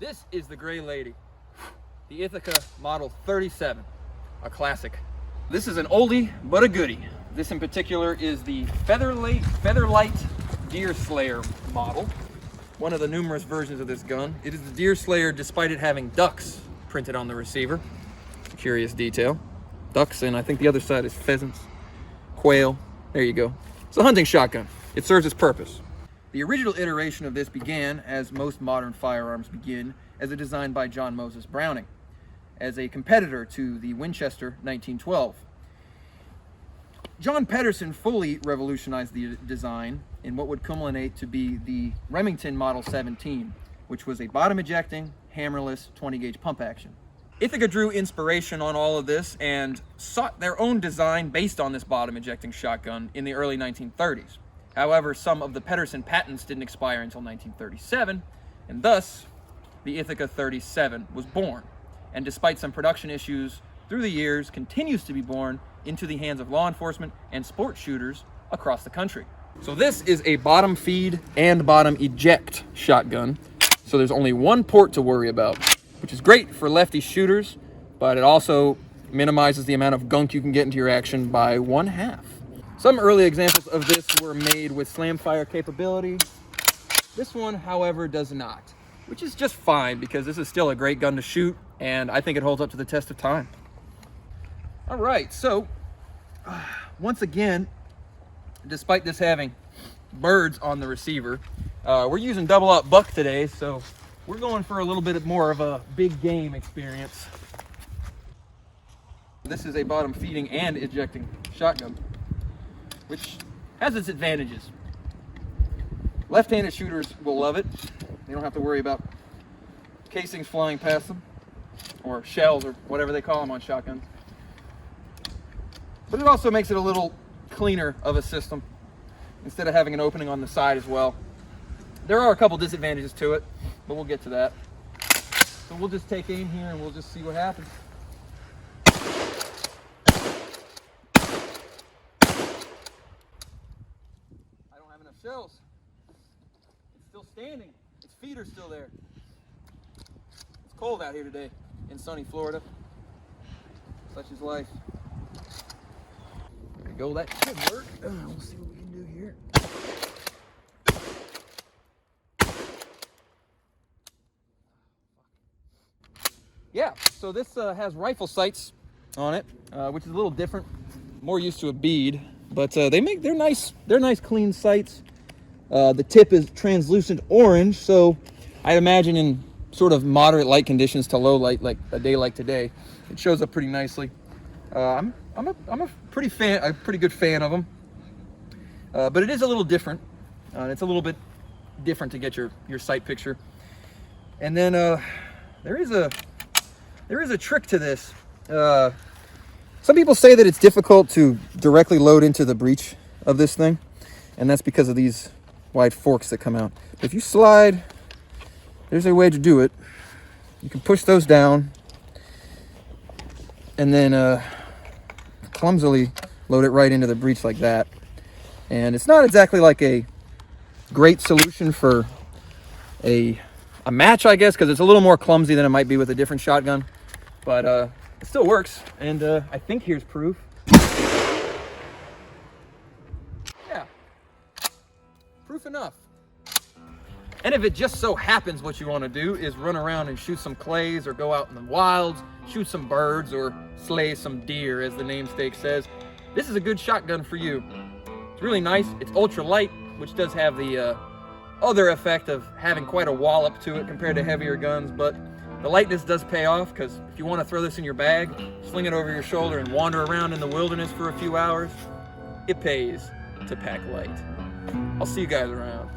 This is the Gray Lady, the Ithaca Model 37, a classic. This is an oldie but a goodie. This in particular is the Featherlight Deer Slayer model, one of the numerous versions of this gun. It is the Deer Slayer despite it having ducks printed on the receiver. Curious detail. Ducks, and I think the other side is pheasants, quail. There you go. It's a hunting shotgun. It serves its purpose. The original iteration of this began, as most modern firearms begin, as a design by John Moses Browning, as a competitor to the Winchester 1912. John Pedersen fully revolutionized the design in what would culminate to be the Remington Model 17, which was a bottom ejecting, hammerless 20-gauge pump action. Ithaca drew inspiration on all of this and sought their own design based on this bottom ejecting shotgun in the early 1930s. However, some of the Pedersen patents didn't expire until 1937, and thus the Ithaca 37 was born, and despite some production issues through the years, continues to be born into the hands of law enforcement and sport shooters across the country. So this is a bottom feed and bottom eject shotgun, so there's only one port to worry about, which is great for lefty shooters, but it also minimizes the amount of gunk you can get into your action by 1/2. Some early examples of this were made with slam fire capability. This one, however, does not, which is just fine because this is still a great gun to shoot, and I think it holds up to the test of time. All right, so once again, despite this having birds on the receiver, we're using double up buck today, so we're going for a little bit more of a big game experience. This is a bottom feeding and ejecting shotgun, which has its advantages. Left-handed shooters will love it. They don't have to worry about casings flying past them, or shells, or whatever they call them on shotguns. But it also makes it a little cleaner of a system, instead of having an opening on the side as well. There are a couple disadvantages to it, but we'll get to that. So we'll just take aim here and we'll just see what happens. I don't have enough shells. It's still standing. Its feet are still there. It's cold out here today in sunny Florida. Such is life. There we go, that should work. We'll see what we can do here. Yeah, so this has rifle sights on it, which is a little different. More used to a bead, but they're nice clean sights. The tip is translucent orange, so I'd imagine in sort of moderate light conditions to low light, like a day like today, it shows up pretty nicely. I'm a pretty good fan of them, but it is a little different. It's a little bit different to get your sight picture. And then there is a trick to this. Some people say that it's difficult to directly load into the breech of this thing, and that's because of these wide forks that come out. But if you slide, there's a way to do it. You can push those down and then clumsily load it right into the breech like that. And it's not exactly like a great solution for a match, I guess, because it's a little more clumsy than it might be with a different shotgun, but it still works, and I think here's proof. Yeah, proof enough. And if it just so happens what you want to do is run around and shoot some clays, or go out in the wilds, shoot some birds, or slay some deer, as the namesake says, this is a good shotgun for you. It's really nice. It's ultra light, which does have the other effect of having quite a wallop to it compared to heavier guns, but the lightness does pay off, because if you want to throw this in your bag, sling it over your shoulder, and wander around in the wilderness for a few hours, it pays to pack light. I'll see you guys around.